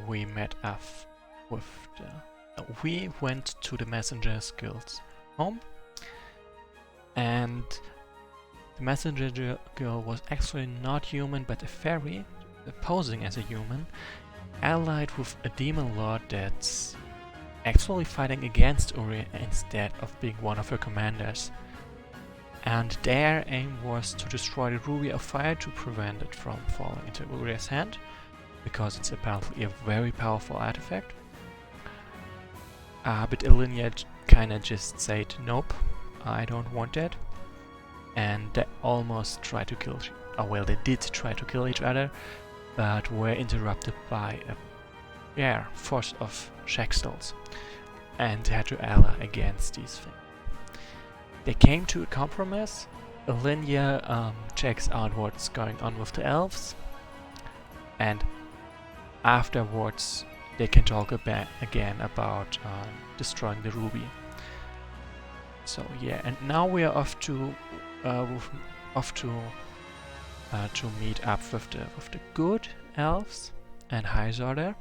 we met up with we went to the Messenger's Guild's home, and the Messenger girl was actually not human but a fairy, posing as a human, allied with a demon lord that's actually fighting against Uri instead of being one of her commanders. And their aim was to destroy the Ruby of Fire to prevent it from falling into Uri's hand, because it's apparently a very powerful artifact. But Ilinia kinda just said, nope, I don't want that. And they almost tried to kill, well, they did try to kill each other, but were interrupted by a force of Shaxtals, and had to ally against these things. They came to a compromise. Ilinia checks out what's going on with the elves, and afterwards they can talk again about destroying the ruby. So yeah, and now we are off to meet up with the good elves and Highsorder.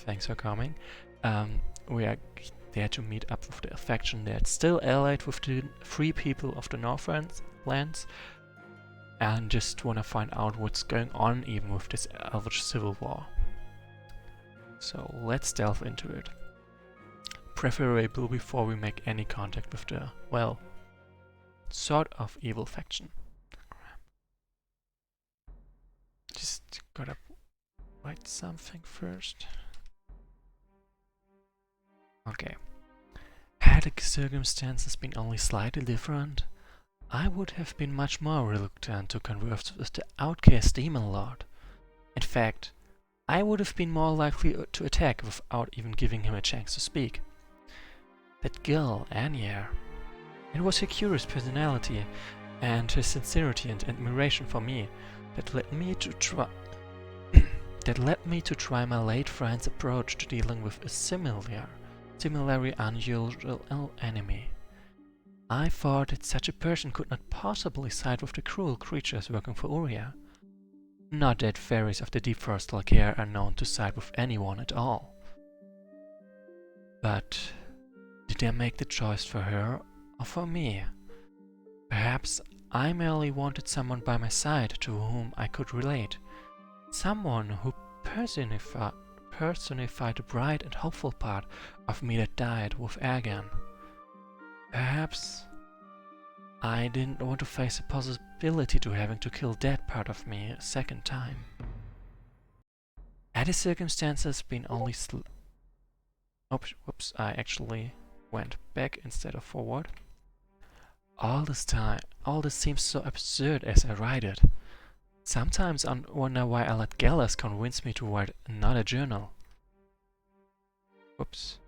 Thanks for coming. We are there to meet up with the faction that's still allied with the free people of the Northlands, and just wanna find out what's going on even with this Elvish civil war. So let's delve into it. Preferable before we make any contact with the, well, sort of evil faction. Just gotta write something first. Okay. Had the circumstances been only slightly different, I would have been much more reluctant to converse with the outcast demon lord. In fact, I would have been more likely to attack without even giving him a chance to speak. That girl, Anya. It was her curious personality and her sincerity and admiration for me that led me to try my late friend's approach to dealing with a similarly unusual enemy. I thought that such a person could not possibly side with the cruel creatures working for Uria. Not that fairies of the Deep Forest Lacaire are known to side with anyone at all. But did they make the choice for her or for me? Perhaps I merely wanted someone by my side to whom I could relate. Someone who personified the bright and hopeful part of me that died with Ergan. Perhaps I didn't want to face the possibility to having to kill that part of me a second time. Had the circumstances been only Oops, I actually went back instead of forward. All this seems so absurd as I write it. Sometimes I wonder why I let Gallus convince me to write another journal. Whoops.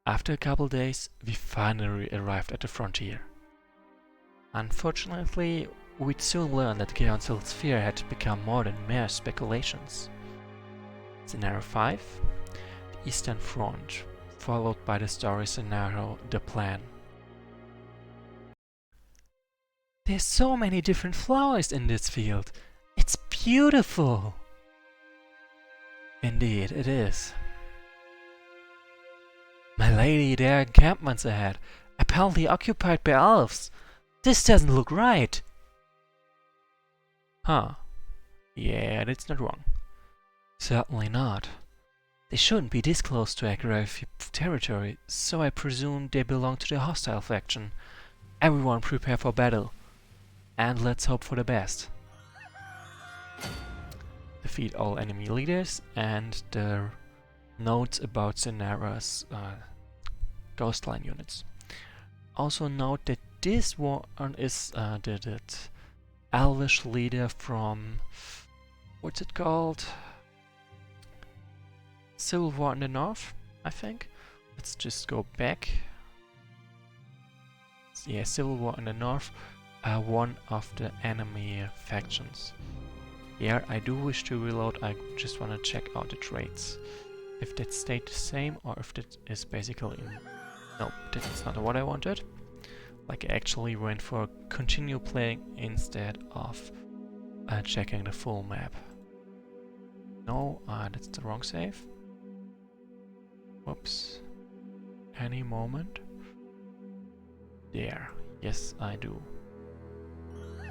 After a couple days, we finally arrived at the frontier. Unfortunately, we'd soon learn that the Council's fear had become more than mere speculations. Scenario 5, the Eastern Front, followed by the story scenario, The Plan. There's so many different flowers in this field. It's beautiful! Indeed, it is. My lady, there are encampments ahead, apparently occupied by elves. This doesn't look right. Huh. Yeah, that's not wrong. Certainly not. They shouldn't be this close to Agrave territory, so I presume they belong to the hostile faction. Everyone prepare for battle. And let's hope for the best. Defeat all enemy leaders, and the notes about Cenara's Ghostline units. Also note that this one is the Elvish leader from... what's it called? Civil War in the North, I think. Let's just go back. Yeah, Civil War in the North. One of the enemy factions. Here I do wish to reload, I just want to check out the traits. If that stayed the same or if that is basically... Nope, that's not what I wanted. Like I actually went for continue playing instead of checking the full map. No, that's the wrong save. Whoops. Any moment. There. Yes, I do.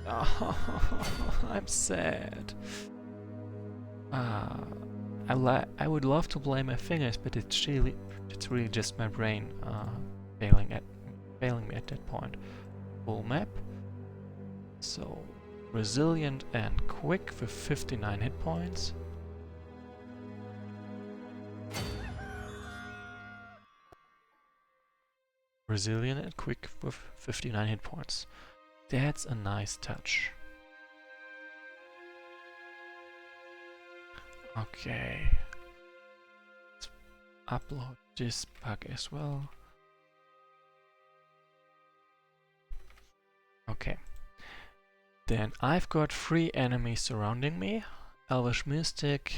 Oh, I'm sad. I would love to blame my fingers, but it's really just my brain failing me at that point. Full map. So resilient and quick with 59 hit points. Resilient and quick with 59 hit points. That's a nice touch. Okay. Let's upload this bug as well. Okay. Then I've got 3 enemies surrounding me. Elvish Mystic,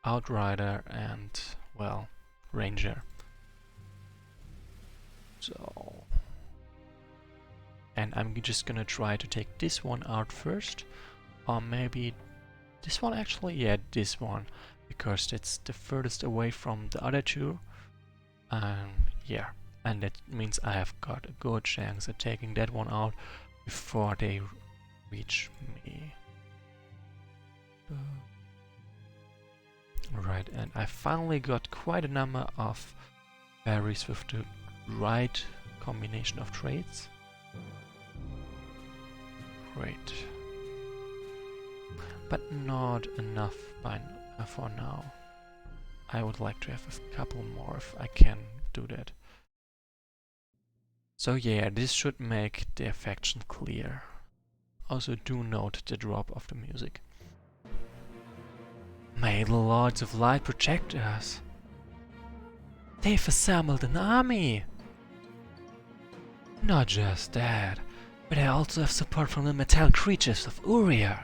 Outrider and, well, Ranger. So... And I'm just gonna try to take this one out first. Or maybe this one actually? Yeah, this one. Because it's the furthest away from the other two. Yeah. And that means I have got a good chance at taking that one out before they reach me. Right, and I finally got quite a number of berries with the right combination of traits. Great. But not enough for now. I would like to have a couple more if I can do that. So yeah, this should make the affection clear. Also do note the drop of the music. May the Lords of Light protect us. They've assembled an army. Not just that, but I also have support from the metal creatures of Uria.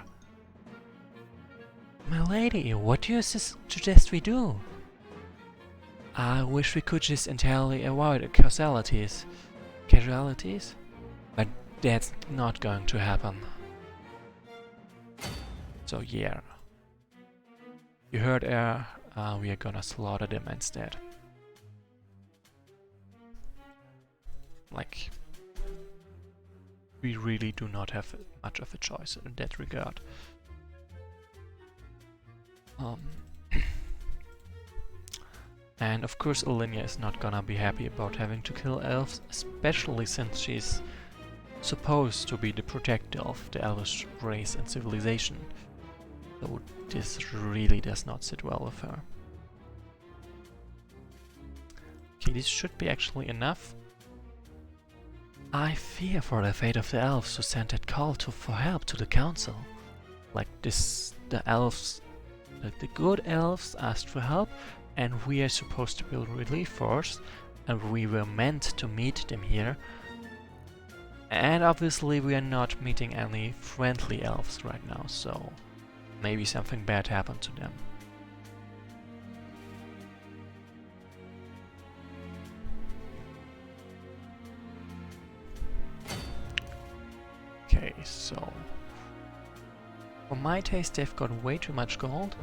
My lady, what do you suggest we do? I wish we could just entirely avoid casualties. But that's not going to happen. So yeah. You heard her, we are gonna slaughter them instead. Like, we really do not have much of a choice in that regard. And of course Alinea is not gonna be happy about having to kill elves, especially since she's supposed to be the protector of the elvish race and civilization. So this really does not sit well with her. Okay, this should be actually enough. I fear for the fate of the elves who sent that call for help to the council. Like this, the good elves asked for help, and we are supposed to build relief force, and we were meant to meet them here. And obviously we are not meeting any friendly elves right now, so maybe something bad happened to them. Okay, so for my taste they've got way too much gold.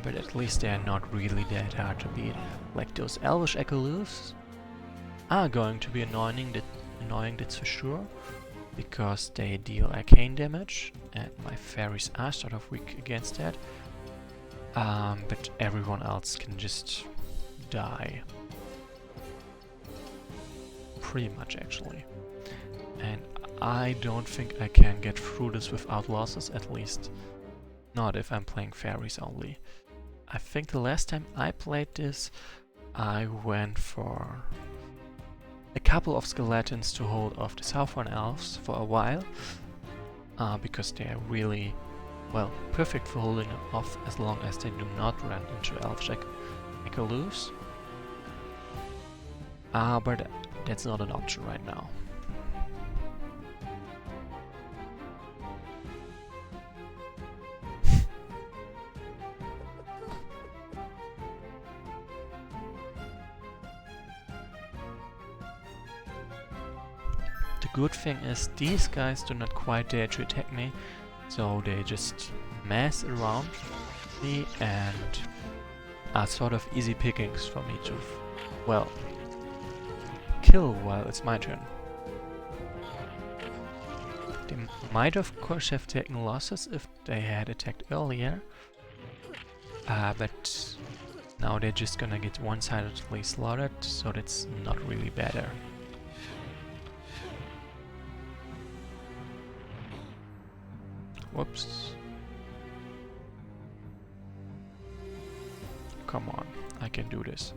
But at least they are not really that hard to beat. Like those elvish echoloofs are going to be annoying, that's for sure, because they deal arcane damage, and my fairies are sort of weak against that. But everyone else can just die. Pretty much, actually. And I don't think I can get through this without losses, at least not if I'm playing fairies only. I think the last time I played this, I went for a couple of skeletons to hold off the Southern elves for a while, because they are really, well, perfect for holding them off as long as they do not run into elvish echoloofs. But that's not an option right now. The good thing is these guys do not quite dare to attack me, so they just mass around me and are sort of easy pickings for me to, well, kill while it's my turn. They might of course have taken losses if they had attacked earlier, but now they're just gonna get one-sidedly slaughtered, so that's not really better. Whoops. Come on, I can do this.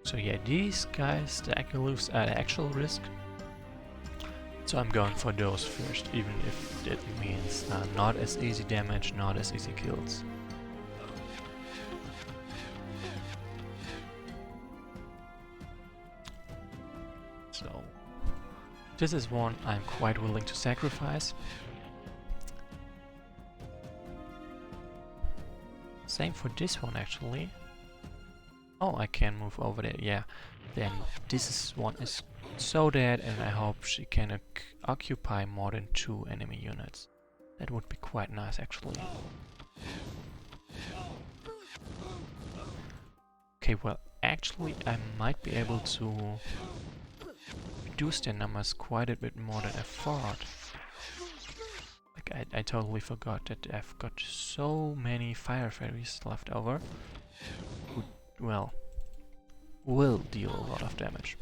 So yeah, these guys, the Aculus, are the actual risk. So I'm going for those first, even if it means not as easy damage, not as easy kills. So this is one I'm quite willing to sacrifice. Same for this one actually. Oh, I can move over there, yeah. Then one is so dead, and I hope she can occupy more than 2 enemy units. That would be quite nice actually. Okay, well actually I might be able to reduce their numbers quite a bit more than I thought. Like I totally forgot that I've got so many fire fairies left over who, well, will deal a lot of damage.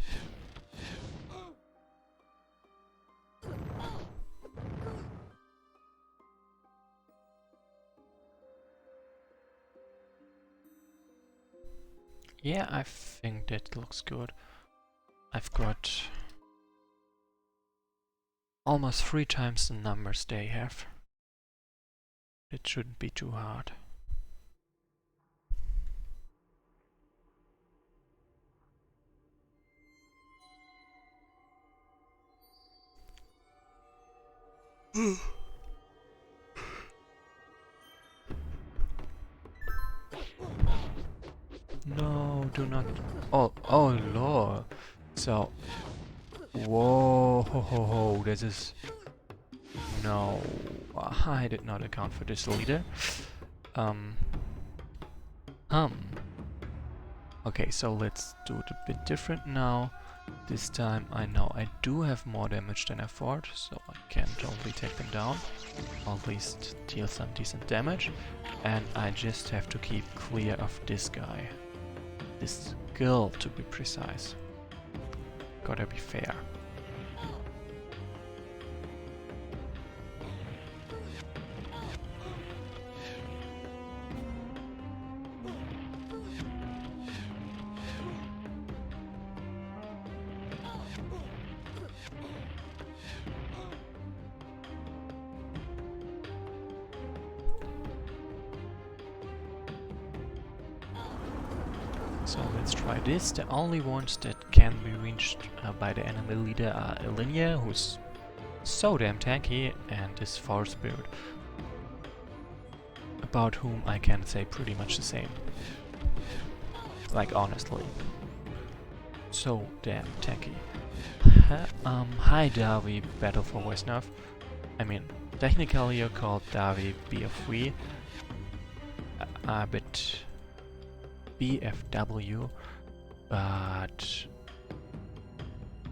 Yeah, I think that looks good. I've got almost 3 times the numbers they have. It shouldn't be too hard. No, do not. Oh lord. So, whoa, ho ho ho, this is. No, I did not account for this leader. Okay, so let's do it a bit different now. This time I know I do have more damage than I thought, so I can totally take them down. Or at least deal some decent damage. And I just have to keep clear of this guy. This girl, to be precise. Gotta be fair. So let's try this. The only ones that can be reached by the enemy leader are Elinia, who's so damn tanky, and this Forest Spirit, about whom I can say pretty much the same. Like honestly. So damn tanky. Hi Davi, Battle for Wesnoth. I mean, technically you're called Davi BF3, but BFW, but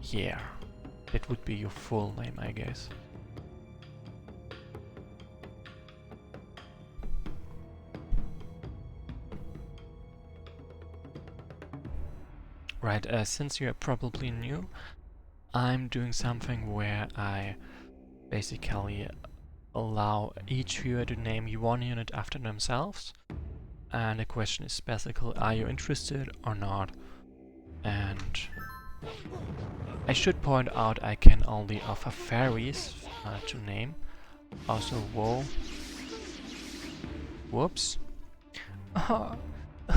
yeah, it would be your full name, I guess. Right, since you're probably new, I'm doing something where I basically allow each viewer to name one unit after themselves. And the question is basically, are you interested or not? And I should point out I can only offer fairies to name. Also, whoa. Whoops. Oh,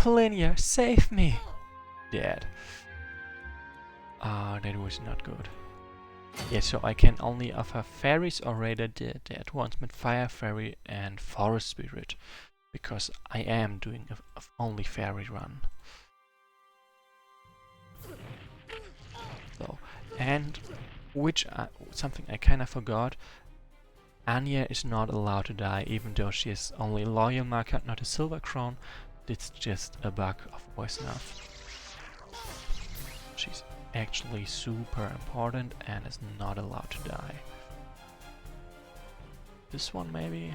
Linear, save me! Dead. That was not good. Yeah, so I can only offer fairies or rather the advancement Fire Fairy and Forest Spirit. Because I am doing a only fairy run. And something I kinda forgot, Anya is not allowed to die, even though she is only a loyal marker, not a silver crown. It's just a bug of Wesnoth. She's actually super important and is not allowed to die. This one maybe?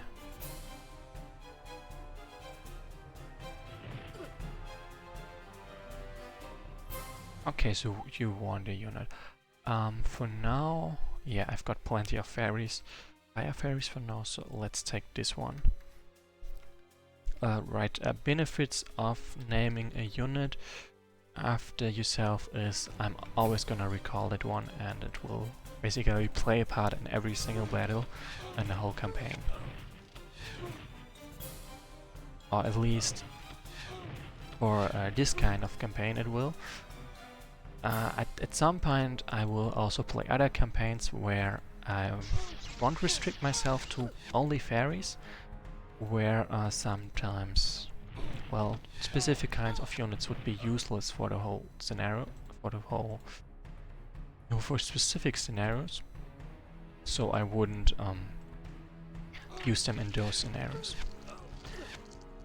Okay, so you won the unit. For now, yeah, I've got plenty of fairies. Fire fairies for now, so let's take this one. Right, benefits of naming a unit after yourself is I'm always gonna recall that one, and it will basically play a part in every single battle in the whole campaign. Or at least for this kind of campaign it will. At some point I will also play other campaigns where I won't restrict myself to only fairies, where sometimes, well, specific kinds of units would be useless for the whole scenario, for specific scenarios, so I wouldn't use them in those scenarios.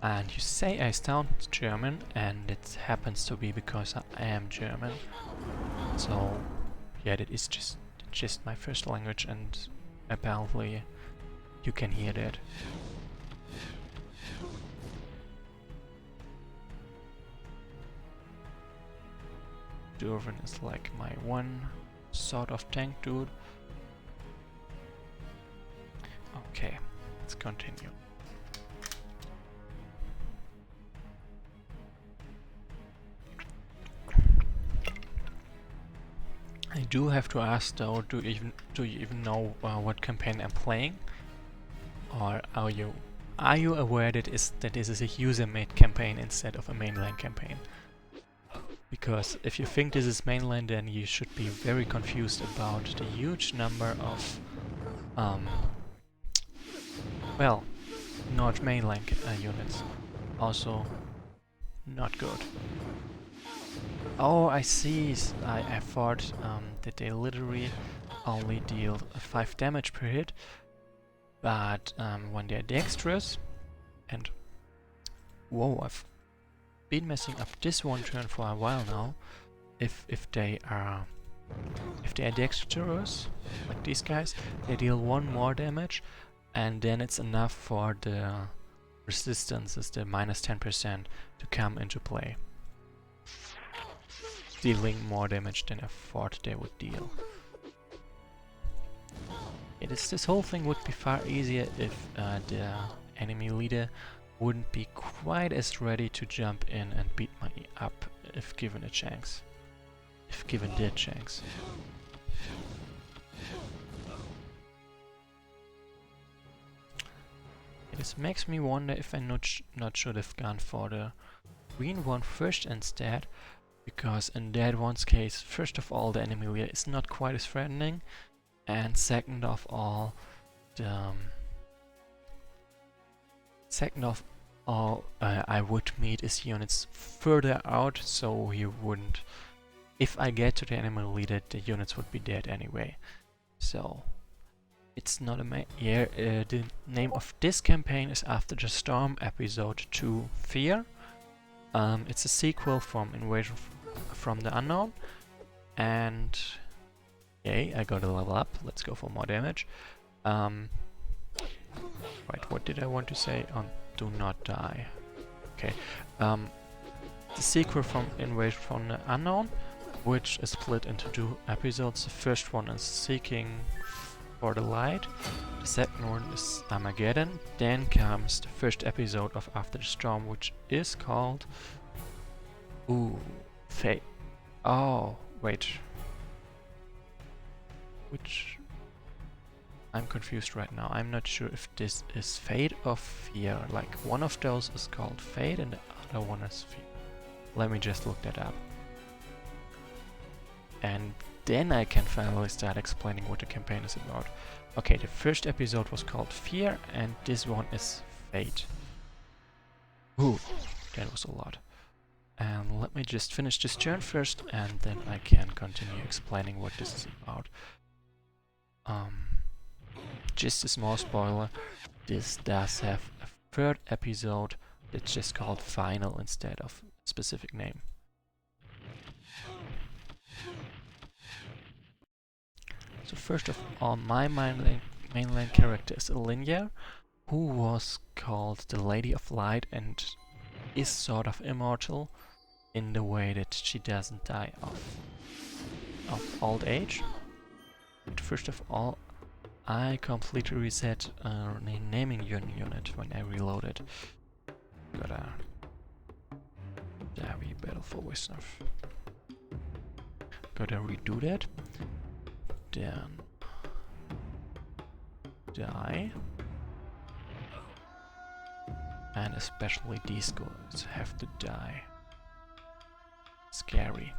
And you say I sound German, and it happens to be because I am German. So yeah, that is just my first language, and apparently you can hear that. Durvan is like my one sort of tank dude. Okay, let's continue. I do have to ask though, do you even know what campaign I'm playing? Or are you aware that this is a user-made campaign instead of a mainline campaign? Because if you think this is mainline, then you should be very confused about the huge number of well, not mainline units. Also not good. Oh, I see. I thought that they literally only deal 5 damage per hit, but when they're dexterous, and whoa, I've been messing up this one turn for a while now. If they are dexterous, like these guys, they deal 1 more damage, and then it's enough for the resistances, the minus 10%, to come into play, dealing more damage than I thought they would deal. This whole thing would be far easier if the enemy leader wouldn't be quite as ready to jump in and beat me up if given a chance. If given the chance. This makes me wonder if I not should have gone for the green one first instead, because in that one's case, first of all, the enemy leader is not quite as threatening, and second of all, I would meet his units further out, so he wouldn't. If I get to the enemy leader, the units would be dead anyway. So it's not a the name of this campaign is after the Storm episode 2 Fear. It's a sequel from Invasion from the Unknown, and yay, I got a level up. Let's go for more damage. Right, what did I want to say? Do not die. Okay. The sequel from Invasion from the Unknown, which is split into 2 episodes. The first one is Seeking for the Light. The second one is Armageddon. Then comes the first episode of After the Storm, which is called Fate. Oh, wait. Which? I'm confused right now. I'm not sure if this is Fate or Fear. Like, one of those is called Fate and the other one is Fear. Let me just look that up. And then I can finally start explaining what the campaign is about. Okay, the first episode was called Fear, and this one is Fate. Ooh, that was a lot. And let me just finish this turn first, and then I can continue explaining what this is about. Just a small spoiler, this does have a third episode that's just called Final instead of a specific name. So first of all, my mainline character is Linya, who was called the Lady of Light and is sort of immortal in the way that she doesn't die of old age. But first of all, I completely reset the naming unit when I reloaded. Gotta be battle for Wesnoth. Gotta redo that. Then die. And especially these guys have to die. Scary.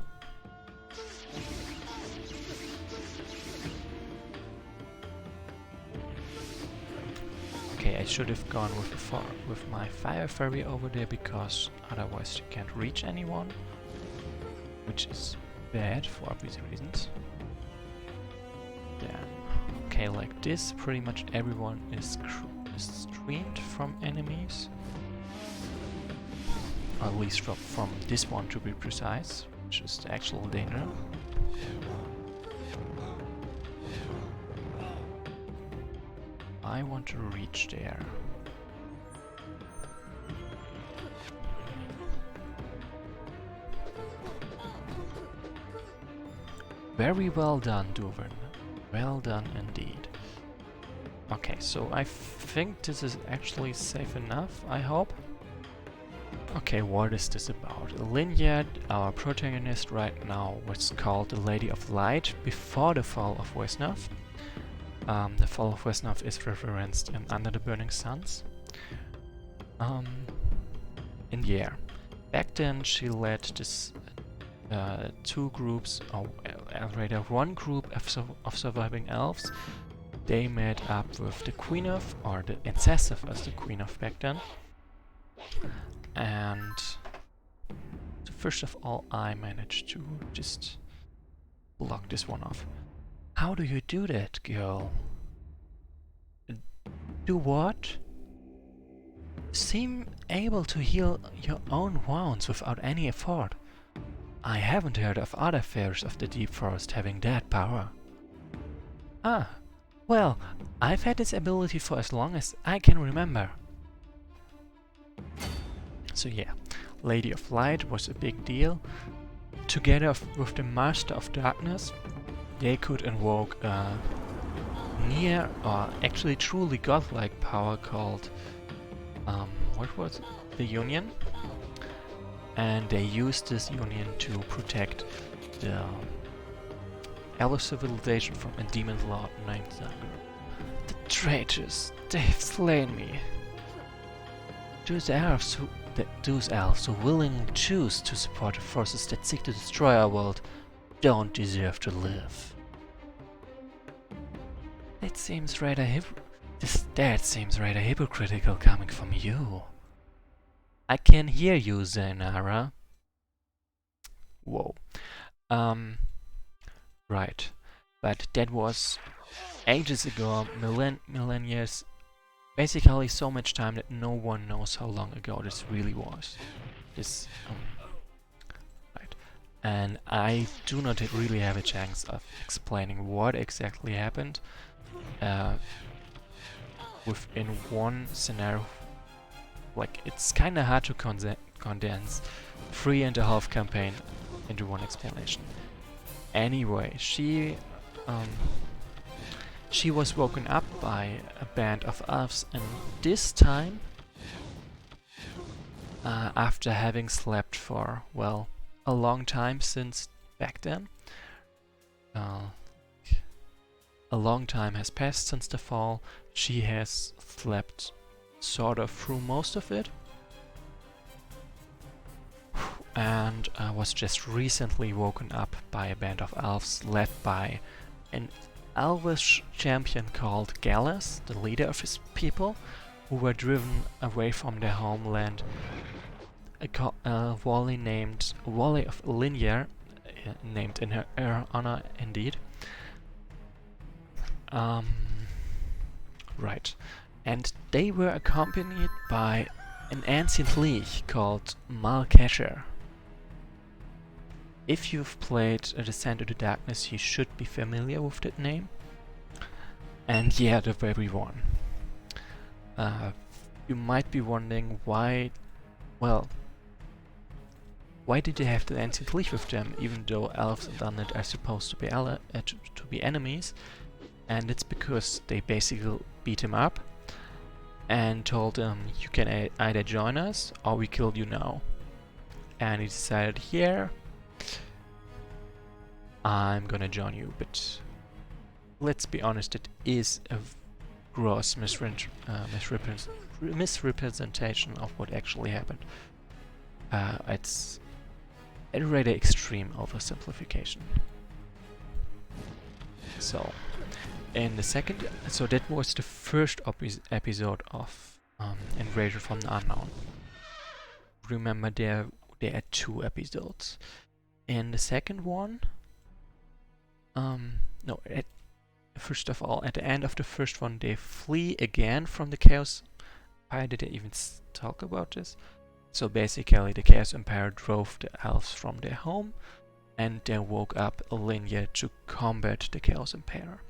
Okay, I should have gone with my fire fairy over there, because otherwise you can't reach anyone, which is bad for obvious reasons. Then, okay, like this, pretty much everyone is screened from enemies. Or at least from this one, to be precise, which is the actual danger. I want to reach there. Very well done, Duvern. Well done indeed. Okay, so I think this is actually safe enough, I hope. Okay, what is this about? Linya, our protagonist right now, was called the Lady of Light before the fall of Wesnoth. The fall of Wesnoth is referenced in Under the Burning Suns. And yeah, back then she led this two groups, or rather one group of surviving elves. They met up with the Queen of, or the Ancestor as the Queen of back then. And so first of all, I managed to just block this one off. How do you do that, girl? Do what? Seem able to heal your own wounds without any effort. I haven't heard of other fairies of the deep forest having that power. Ah, well, I've had this ability for as long as I can remember. So yeah, Lady of Light was a big deal. Together with the Master of Darkness, they could invoke a near, or actually truly godlike power called, what was it? The Union? And they used this union to protect the elf civilization from a demon lord named Zanger. The traitors, they've slain me. Those elves who willingly choose to support the forces that seek to destroy our world don't deserve to live. That seems rather hypocritical coming from you. I can hear you, Zainara. Whoa. Right. But that was ages ago, millennia, basically so much time that no one knows how long ago this really was. Right. And I do not really have a chance of explaining what exactly happened within one scenario. Like, it's kinda hard to condense 3.5 campaign into one explanation. Anyway, she was woken up by a band of elves, and this time, after having slept for, well, a long time since back then. A long time has passed since the fall. She has slept sort of through most of it, and was just recently woken up by a band of elves led by an elvish champion called Gallus, the leader of his people, who were driven away from their homeland a Wally named Wally of Linear, named in her honor indeed. Right. And they were accompanied by an ancient leech called Malkesher. If you've played A Descent into Darkness, you should be familiar with that name. And yeah, the very one. You might be wondering why, well, why did they have the ancient leech with them, even though elves and undead are supposed to be enemies? And it's because they basically beat him up and told him, you can either join us or we kill you now. And he decided, yeah, I'm gonna join you, but let's be honest, it is a gross misrepresentation of what actually happened. It's a rather extreme oversimplification. So, in the second, so that was the first episode of Invasion from the Unknown. Remember, there are 2 episodes. In the second one, first of all, at the end of the first one, they flee again from the Chaos Empire. Did they even talk about this? So basically, the Chaos Empire drove the elves from their home, and they woke up Linear to combat the Chaos Empire.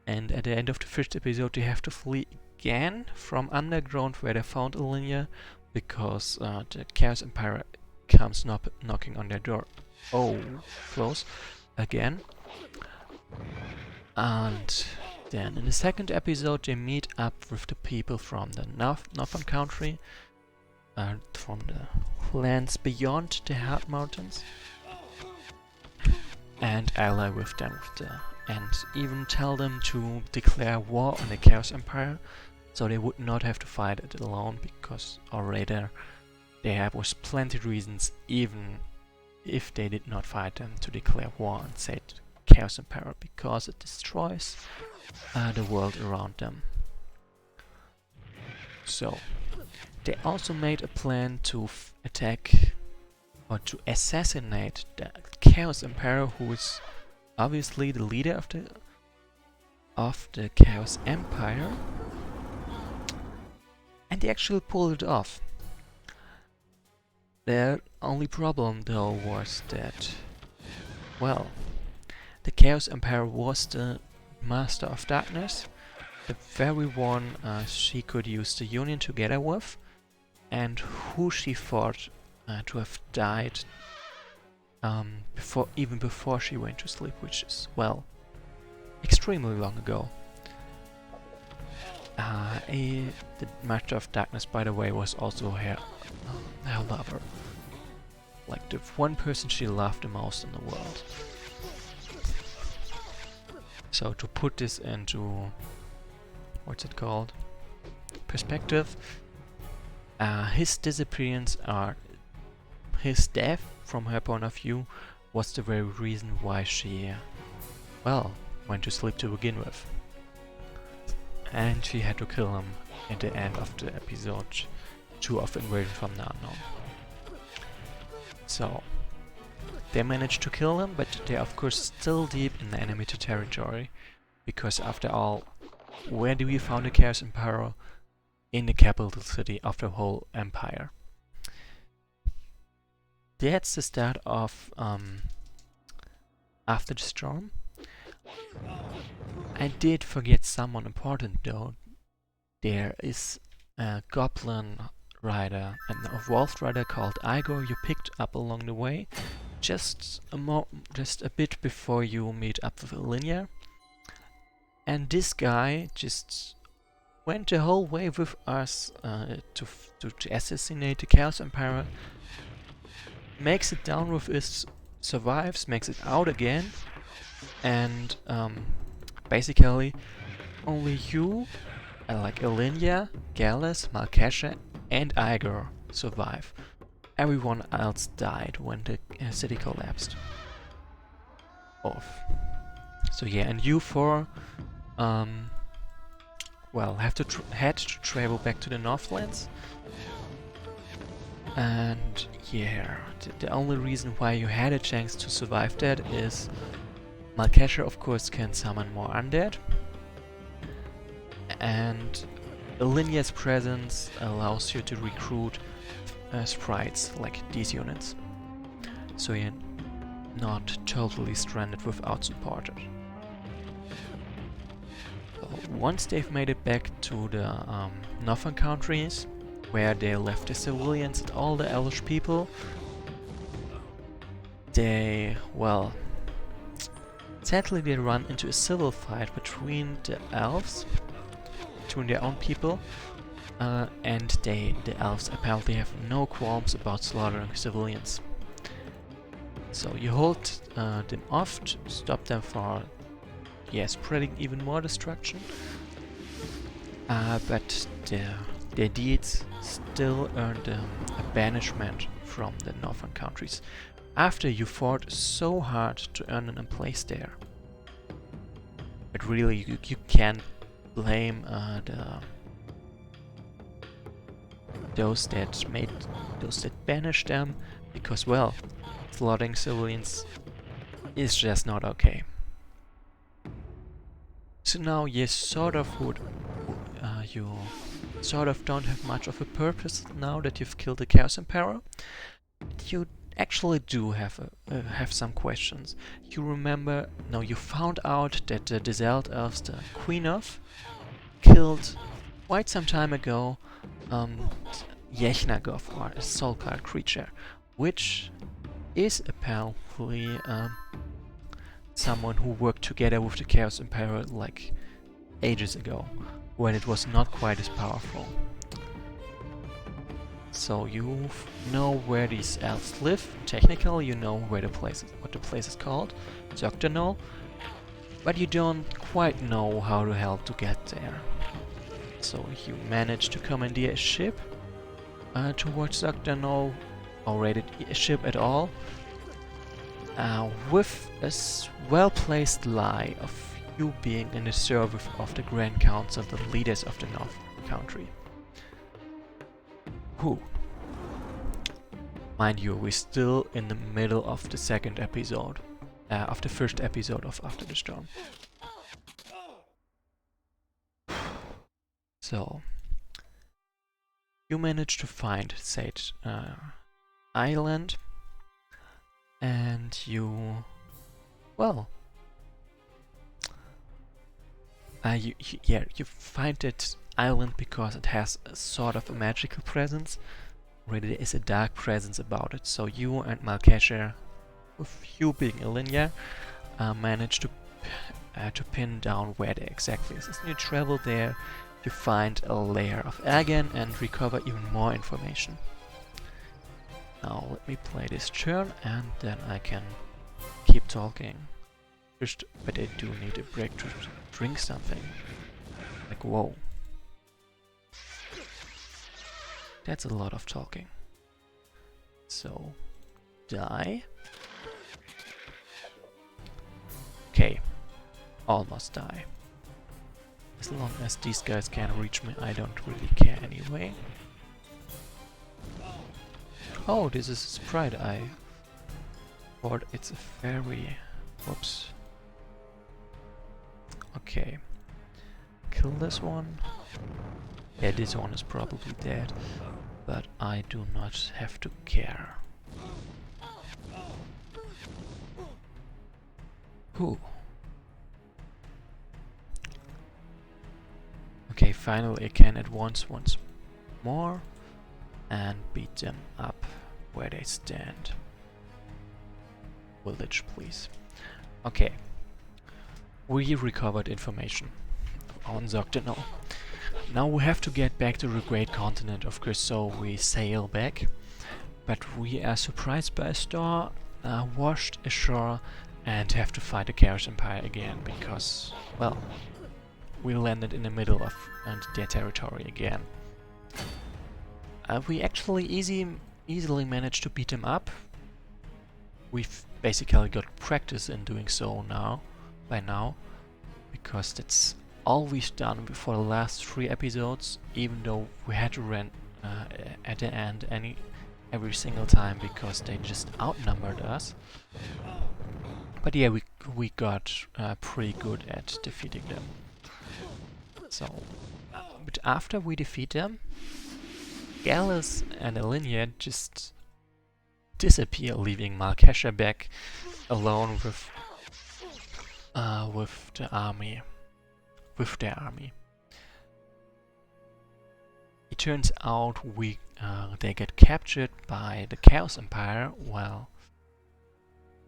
And at the end of the first episode, they have to flee again from underground where they found Linear, because the Chaos Empire comes knocking on their door. Oh, close again. And then in the second episode, they meet up with the people from the Northern Country, from the lands beyond the Hard Mountains, and ally with them, and even tell them to declare war on the Chaos Empire, so they would not have to fight it alone, because already there was plenty of reasons, even if they did not fight them, to declare war and say Chaos Empire, because it destroys the world around them. So they also made a plan to attack or to assassinate the Chaos Emperor, who is obviously the leader of the Chaos Empire, and they actually pulled it off. Their only problem though was that, well, the Chaos Empire was the Master of Darkness, the very one she could use the Union together with, and who she thought to have died even before she went to sleep, which is, well, extremely long ago. The Master of Darkness, by the way, was also her lover. Like the one person she loved the most in the world. So to put this into, what's it called, perspective, his disappearance or his death, from her point of view, was the very reason why she, well, went to sleep to begin with. And she had to kill him at the end of the episode 2 of Invasion from the Unknown. So they managed to kill him, but they're of course still deep in the enemy territory, because after all, where do we find the Chaos Empire? In the capital city of the whole empire. That's the start of After the Storm. I did forget someone important though. There is a goblin rider and a wolf rider called Igor you picked up along the way, just a bit before you meet up with Linear. And this guy just went the whole way with us to assassinate the Chaos Empire, makes it down with us, survives, makes it out again, and basically only you, like Elinia, Gallus, Malkesha and Igor survive. Everyone else died when the city collapsed. Off. So yeah, and you four well, had to travel back to the Northlands And yeah, the only reason why you had a chance to survive that is Malkesha, of course, can summon more undead, and Alinia's presence allows you to recruit sprites like these units, so you're not totally stranded without supporters. So once they've made it back to the northern countries, where they left the civilians and all the elvish people, they, well, sadly they run into a civil fight between the elves, between their own people, and the elves apparently have no qualms about slaughtering civilians. So you hold them off to stop them from, spreading even more destruction, but their deeds still earned them a banishment from the northern countries, after you fought so hard to earn a place there. But really, you can't blame those that banished them, because, well, slaughtering civilians is just not okay. So now you sort of don't have much of a purpose now that you've killed the Chaos Emperor. You actually do have some questions. You remember, no, you found out that the Desert Elves, the Queen of, killed quite some time ago Yechnagov, or a soul-card creature, which is apparently someone who worked together with the Chaos Emperor like ages ago, when it was not quite as powerful. So you know where these elves live. Technically, you know where what the place is called, Zogdanol, but you don't quite know how the hell to get there. So you manage to commandeer a ship towards Zogdanol, or raid a ship at all, with a well-placed lie of you being in the service of the Grand Council, the leaders of the North Country. Who? Mind you, we're still in the middle of the second episode, of the first episode of After the Storm. So, you managed to find Sage Island, and you, well, you find that island because it has a sort of a magical presence. Really, there is a dark presence about it. So you and Malkesha, with you being Ilinia, managed to pin down where they exactly is. As you travel there, you find a lair of Agan and recover even more information. Now let me play this turn, and then I can keep talking. First, but I do need a break to drink something. Like, whoa. That's a lot of talking. So, die. Okay, almost die. As long as these guys can't reach me, I don't really care anyway. Oh, this is a sprite. I thought it's a fairy. Whoops. Okay. Kill this one. Yeah, this one is probably dead, but I do not have to care. Whew. Okay, finally I can advance once more and beat them up where they stand. Village, please. Okay. We recovered information on Zogdanol. Now we have to get back to the great continent, of course, so we sail back. But we are surprised by a storm, washed ashore, and have to fight the Chaos Empire again because, well, we landed in the middle of their territory again. We actually easily managed to beat them up. We've basically got practice in doing so by now, because that's all we've done for the last 3 episodes, even though we had to run at the end every single time because they just outnumbered us. But yeah, we got pretty good at defeating them. So, but after we defeat them, Gallus and Alinea just disappear, leaving Malkesha back alone with the army, with their army. It turns out they get captured by the Chaos Empire. Well,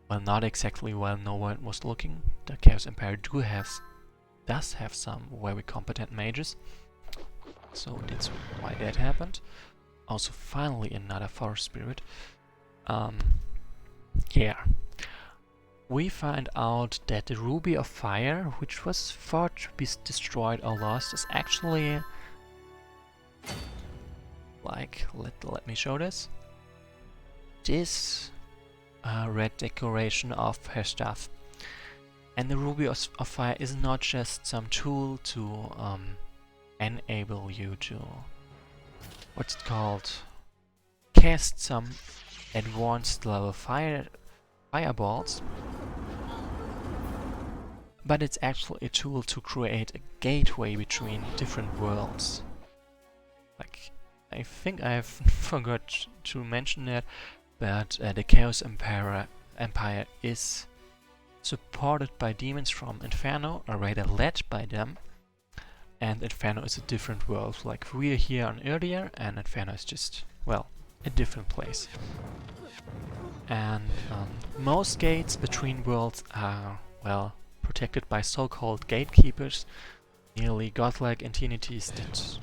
not exactly while no one was looking. The Chaos Empire does have some very competent mages, so that's why that happened. Also, finally another forest spirit. Yeah. We find out that the Ruby of Fire, which was thought to be destroyed or lost, is actually... like, let me show this. This red decoration of her stuff. And the Ruby of Fire is not just some tool to enable you to... what's it called? Cast some advanced level fireballs. But it's actually a tool to create a gateway between different worlds. Like, I think I've forgot to mention that, but the Chaos Empire is supported by demons from Inferno, or rather led by them. And Inferno is a different world, like we're here on Earlier, and Inferno is just, well, a different place. And most gates between worlds are, well, protected by so-called gatekeepers, nearly godlike entities that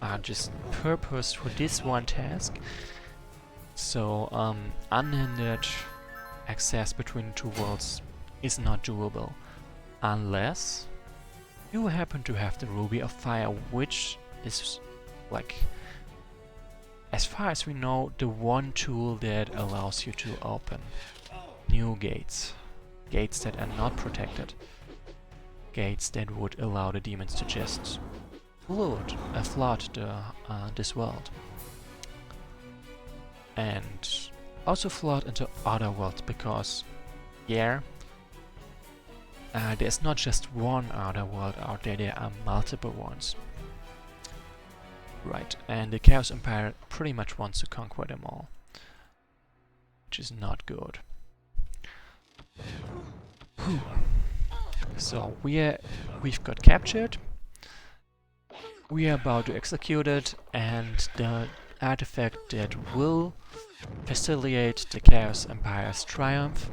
are just purposed for this one task. So unhindered access between two worlds is not doable unless you happen to have the Ruby of Fire, which is, like, as far as we know, the one tool that allows you to open new gates. Gates that are not protected. Gates that would allow the demons to just flood this world. And also flood into other worlds, because, yeah, there's not just one other world out there, there are multiple ones. Right, and the Chaos Empire pretty much wants to conquer them all, which is not good. Whew. So we've got captured. We are about to execute it, and the artifact that will facilitate the Chaos Empire's triumph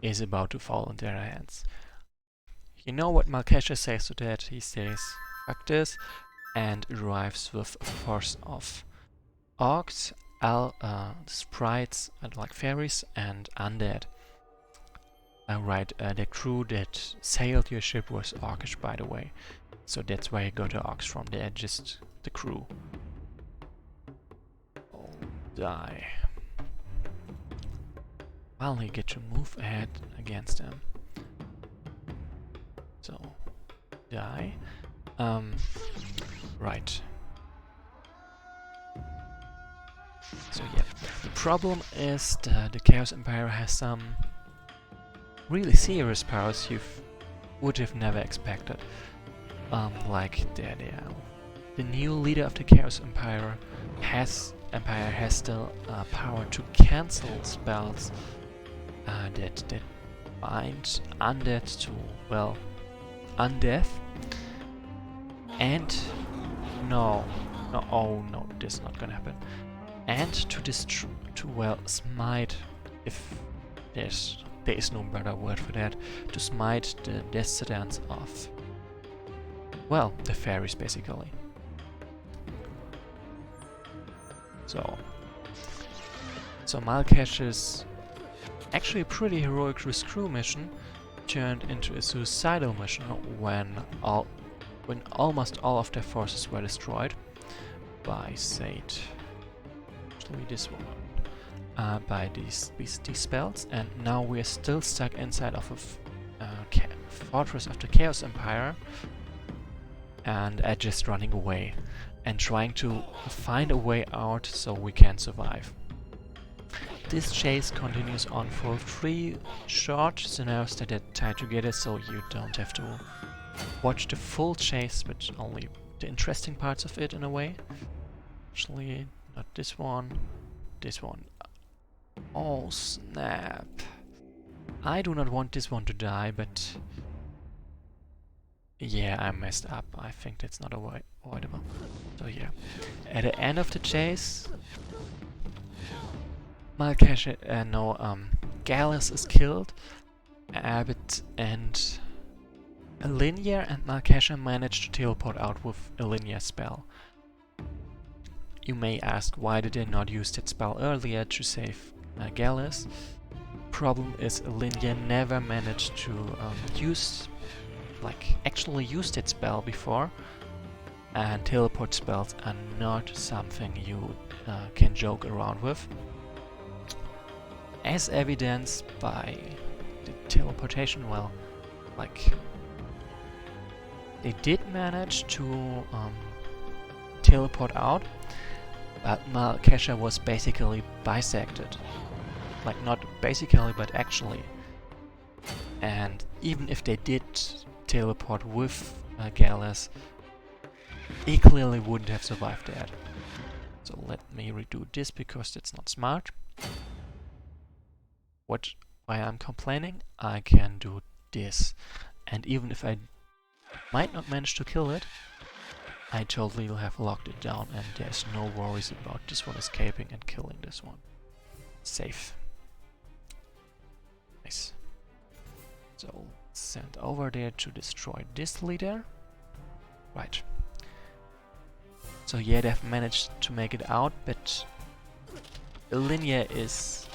is about to fall into their hands. You know what Malkesha says to that? He says, fuck this, and arrives with a force of orcs, sprites, like fairies, and undead. Right, the crew that sailed your ship was orcish, by the way. So that's why you got the orcs from. They're just the crew. Oh, die. Finally get to move ahead against them. So, die. Right. So yeah, the problem is the Chaos Empire has some really serious powers you would have never expected. Like the new leader of the Chaos Empire has the power to cancel spells that bind undead to, well, undeath. And oh no, this is not gonna happen. And to smite, if there is no better word for that, to smite the descendants of, well, the fairies, basically. So Malkesh's actually a pretty heroic rescue mission turned into a suicidal mission when almost all of their forces were destroyed by Sate. Actually, this one. By these spells, and now we're still stuck inside of a fortress of the Chaos Empire and are just running away. and trying to find a way out so we can survive. This chase continues on for 3 short scenarios that are tied together, so you don't have to watch the full chase, but only the interesting parts of it in a way. Actually, not this one. This one. Oh snap. I do not want this one to die, but yeah, I messed up. I think that's not avoidable. So yeah. At the end of the chase, Gallus is killed. Abbott and Elinia and Malkasha managed to teleport out with Elinia's spell. You may ask, why did they not use that spell earlier to save Gallus? Problem is, Elinia never managed to actually use that spell before, and teleport spells are not something you can joke around with. As evidenced by the teleportation, well, they did manage to teleport out, but Malkasha was basically bisected. Like, not basically, but actually. And even if they did teleport with Gallus, he clearly wouldn't have survived that. So let me redo this because that's not smart. Why I'm complaining, I can do this. And even if I might not manage to kill it, I totally will have locked it down and there's no worries about this one escaping and killing this one. Safe. Nice. So send over there to destroy this leader. Right. So yeah, they've managed to make it out, but Elinia is,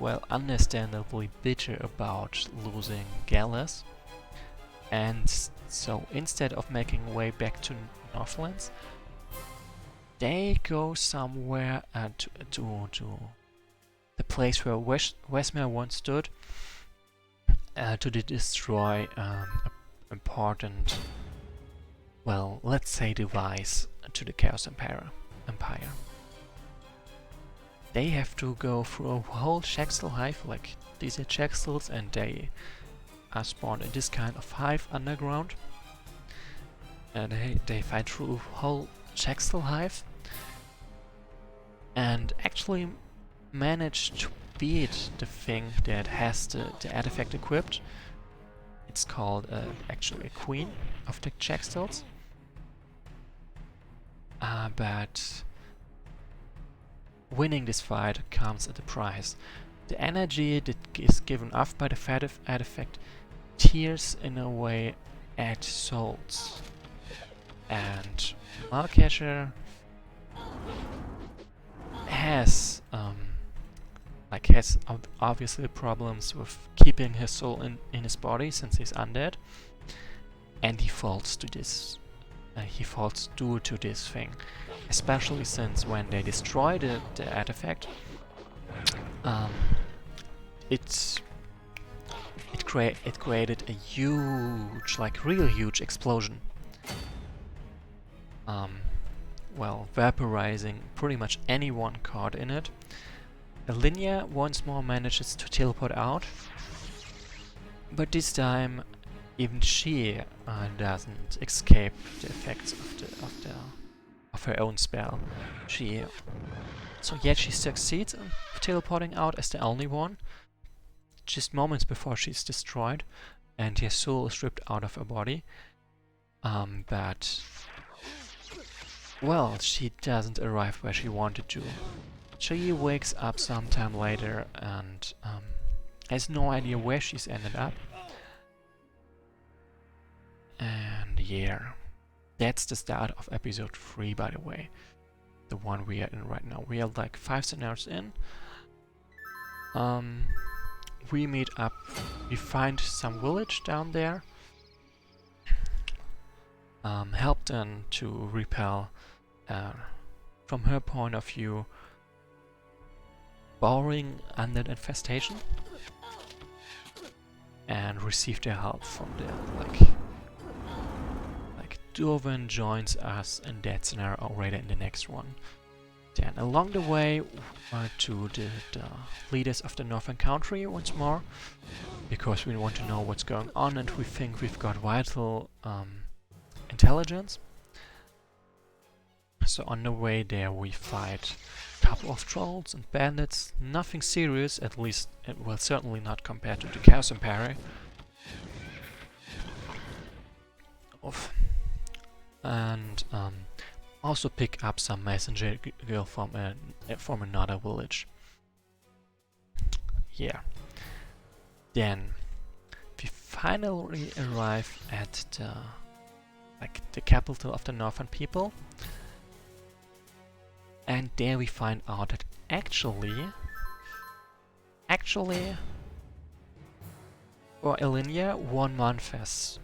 well, understandably bitter about losing Gallus. And so instead of making way back to Northlands, they go somewhere to the place where Wesmer once stood to destroy important, well, let's say device to the Chaos Empire. They have to go through a whole Shaxtal hive, like these are Shaxtals, and they are spawned in this kind of hive underground. And they fight through a whole Shaxtal hive and actually manage to beat the thing that has the artifact equipped. It's called actually a queen of the Shaxtals. But winning this fight comes at a price. The energy that is given off by the artifact tears in a way at souls. And Malkasha has obviously problems with keeping his soul in his body since he's undead, and he falls to this. He falls due to this thing, especially since when they destroy the artifact, it created a huge, real huge explosion. Well, vaporizing pretty much anyone caught in it. Elinia once more manages to teleport out, but this time even she doesn't escape the effects of her own spell. She succeeds in teleporting out as the only one, just moments before she's destroyed, and her soul is stripped out of her body. But well, she doesn't arrive where she wanted to. She wakes up sometime later and has no idea where she's ended up. And yeah, that's the start of episode 3, by the way. The one we are in right now. We are 5 scenarios in. We meet up, we find some village down there. Help them to repel, from her point of view, boring undead infestation, and receive their help from the Durwin joins us in that scenario already in the next one. Then along the way to the leaders of the Northern Country once more, because we want to know what's going on and we think we've got vital intelligence. So on the way there we fight a couple of trolls and bandits, nothing serious, at least, well, certainly not compared to the Chaos Empire. And also pick up some messenger girl from another village. Yeah. Then we finally arrive at the capital of the Northern people. And there we find out that actually, for Elinia, 1 month has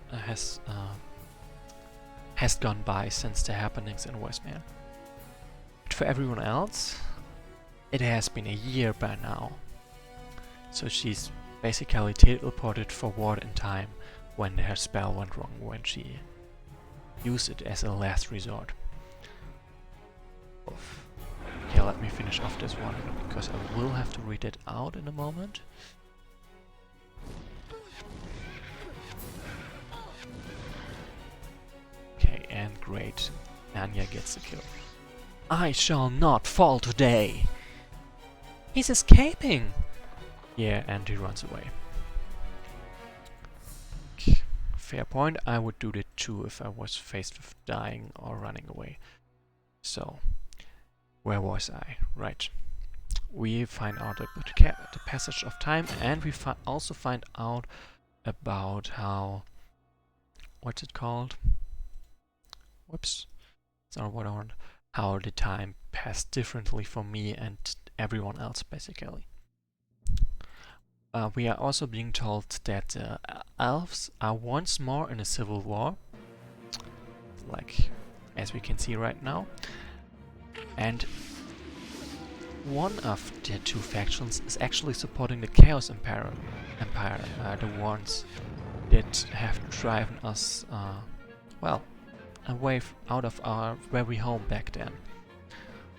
gone by since the happenings in Wesnoth. But for everyone else, it has been a year by now. So she's basically teleported forward in time when her spell went wrong, when she used it as a last resort. Okay, let me finish off this one, because I will have to read it out in a moment. Okay, and great. Anya gets the kill. I shall not fall today! He's escaping! Yeah, and he runs away. Fair point, I would do that too if I was faced with dying or running away. So, where was I? Right. We find out about the passage of time, and we also find out about how... what's it called? Whoops. It's not what I want. How the time passed differently for me and everyone else, basically. We are also being told that elves are once more in a civil war, like as we can see right now, and one of the two factions is actually supporting the Chaos Empire, the ones that have driven us, well, away out of our very home back then,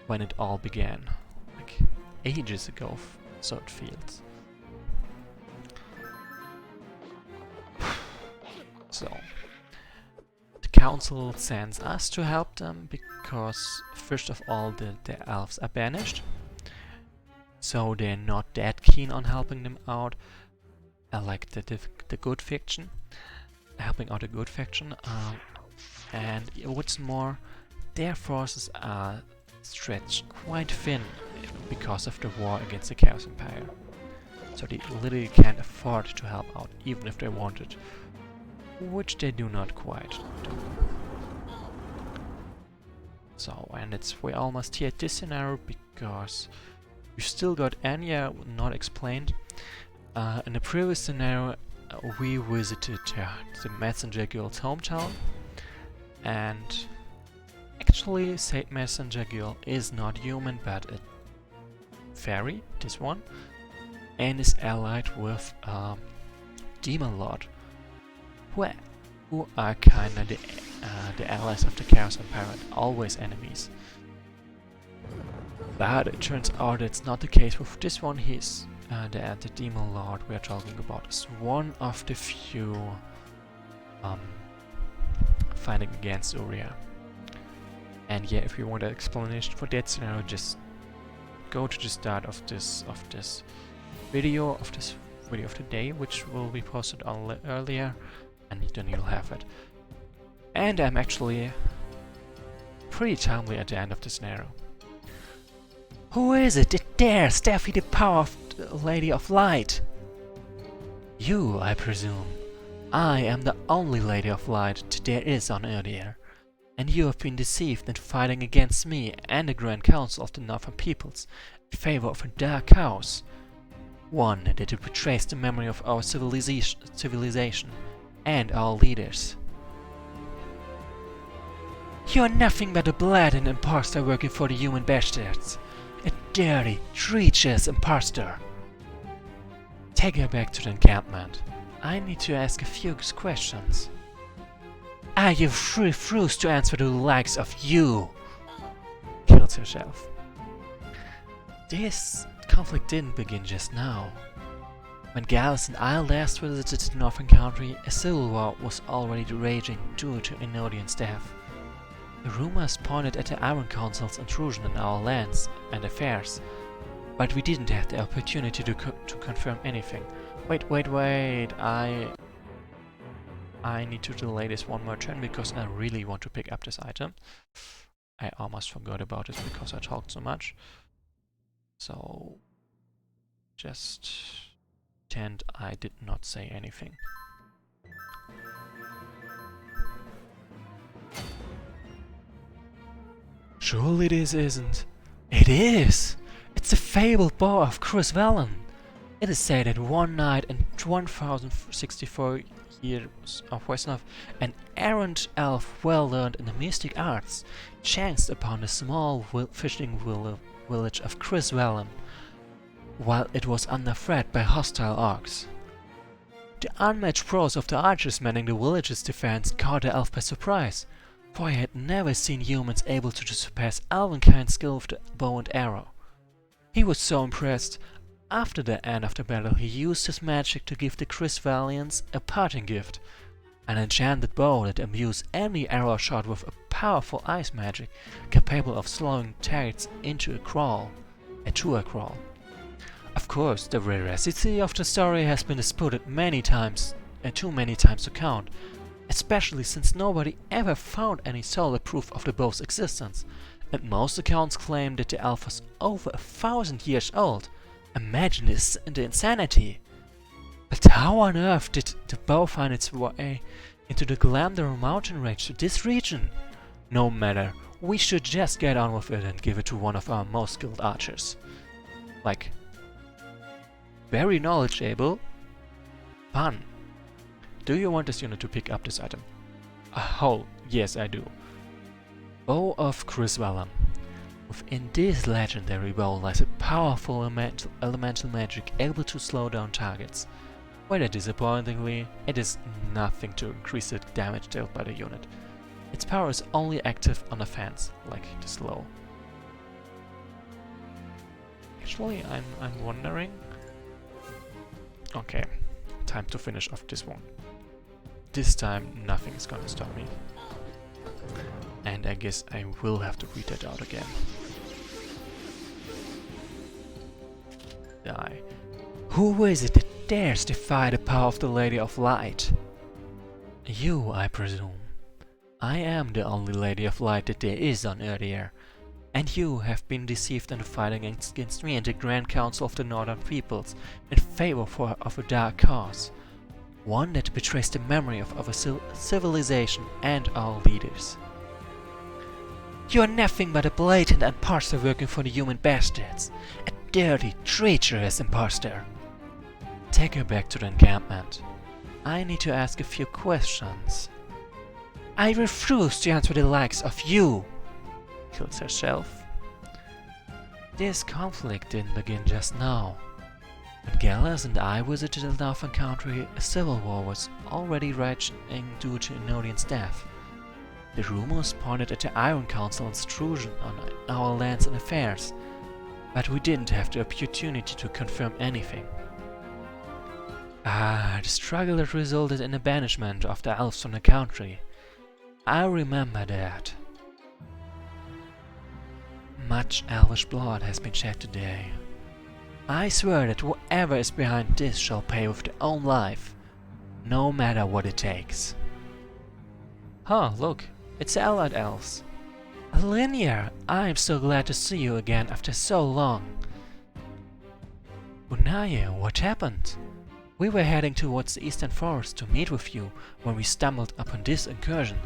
when it all began, like ages ago, so it feels. So, the council sends us to help them because, first of all, the elves are banished, so they're not that keen on helping them out, like the good faction, helping out the good faction, and what's more, their forces are stretched quite thin because of the war against the Chaos Empire, so they literally can't afford to help out even if they wanted. Which they do not quite do. So, and we're almost here at this scenario because we've still got Anya not explained. In the previous scenario, we visited the messenger girl's hometown, and actually, said messenger girl is not human but a fairy, this one, and is allied with Demon Lord, who are kinda the allies of the Chaos Empire and always enemies. But it turns out it's not the case with this one. He's the Demon Lord we are talking about is one of the few fighting against Uria. And yeah, if you want an explanation for that scenario, just go to the start of this video of the day, which will be posted on earlier, and then you'll have it. And I'm actually pretty timely at the end of the scenario. Who is it that dares defy the power of the Lady of Light? You, I presume. I am the only Lady of Light there is on Earth, and you have been deceived in fighting against me and the Grand Council of the Northern Peoples in favor of a dark house, one that betrays the memory of our civilization and our leaders. You are nothing but a blatant impostor working for the human bastards. A dirty, treacherous impostor. Take her back to the encampment. I need to ask a few questions. I refuse to answer to the likes of you! Kills herself. This conflict didn't begin just now. When Gallus and I last visited the Northern Country, a civil war was already raging due to Enodian's death. The rumors pointed at the Iron Council's intrusion in our lands and affairs, but we didn't have the opportunity to confirm anything. Wait, I need to delay this one more turn because I really want to pick up this item. I almost forgot about it because I talked so much. So just pretend I did not say anything. Surely this isn't. It is! It's the fabled bow of Chris Vallon. It is said that one night in 1064 years of Wesnoth, an errant elf well learned in the mystic arts chanced upon the small fishing village of Chris Vallon while it was under threat by hostile orcs. The unmatched prowess of the archers manning the village's defense caught the elf by surprise, for he had never seen humans able to surpass elvenkind skill with the bow and arrow. He was so impressed. After the end of the battle, he used his magic to give the Chris Valians a parting gift, an enchanted bow that imbues any arrow shot with a powerful ice magic, capable of slowing targets into a crawl. Of course, the veracity of the story has been disputed many times, too many times to count, especially since nobody ever found any solid proof of the bow's existence, and most accounts claim that the elf was over 1,000 years old. Imagine this, the insanity! But how on earth did the bow find its way into the Glamdor mountain range to this region? No matter, we should just get on with it and give it to one of our most skilled archers. Like, very knowledgeable, fun. Do you want this unit to pick up this item? Oh, yes I do. Bow of Chris Vallon. Within this legendary bow lies a powerful elemental magic able to slow down targets. Whether disappointingly, it is nothing to increase the damage dealt by the unit. Its power is only active on offense, like the slow. Actually, I'm wondering... Okay, time to finish off this one. This time nothing is gonna stop me. And I guess I will have to read that out again. Die. Who is it that dares defy the power of the Lady of Light? You, I presume. I am the only Lady of Light that there is on Earth, and you have been deceived into fighting against me and the Grand Council of the Northern Peoples in favor of a dark cause. One that betrays the memory of our civilization and our leaders. You are nothing but a blatant imposter working for the human bastards. A dirty, treacherous imposter. Take her back to the encampment. I need to ask a few questions. I refuse to answer the likes of you. Kills herself. This conflict didn't begin just now. When Gallus and I visited the Northern Country, a civil war was already raging due to Enodian's death. The rumors pointed at the Iron Council's intrusion on our lands and affairs, but we didn't have the opportunity to confirm anything. The struggle that resulted in the banishment of the elves from the country. I remember that. Much elvish blood has been shed today. I swear that whoever is behind this shall pay with their own life, no matter what it takes. Huh, look, it's the Allied Elves. Linear, I'm so glad to see you again after so long. Unaya, what happened? We were heading towards the Eastern Forest to meet with you when we stumbled upon this incursion.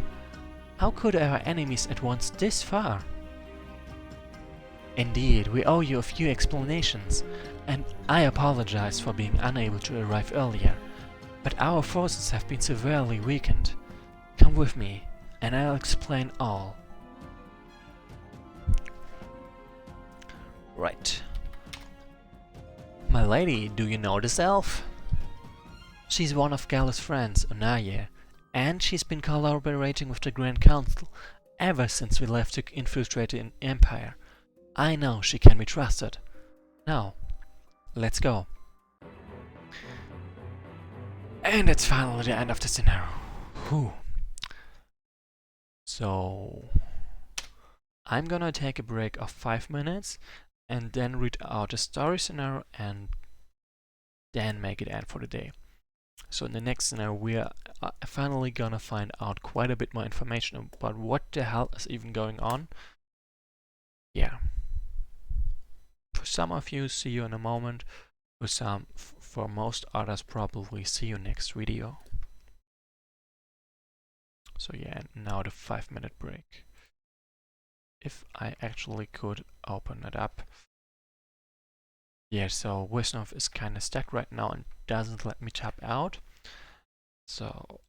How could our enemies advance this far? Indeed, we owe you a few explanations, and I apologize for being unable to arrive earlier, but our forces have been severely weakened. Come with me, and I'll explain all. Right. My lady, do you know this elf? She's one of Gallus' friends, Unaya, And she's been collaborating with the Grand Council ever since we left to infiltrate the Empire. I know she can be trusted. Now, let's go. And it's finally the end of the scenario. Whew. So, I'm gonna take a break of 5 minutes and then read out the story scenario and then make it end for the day. So in the next scenario we are finally gonna find out quite a bit more information about what the hell is even going on. Yeah. For some of you, see you in a moment. For most others, probably see you next video. So yeah, now the 5-minute break. If I actually could open it up. Yeah, so Wesnoth is kinda stuck right now and doesn't let me tap out. So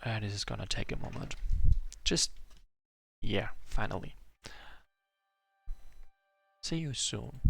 this is gonna take a moment. Yeah, finally. See you soon.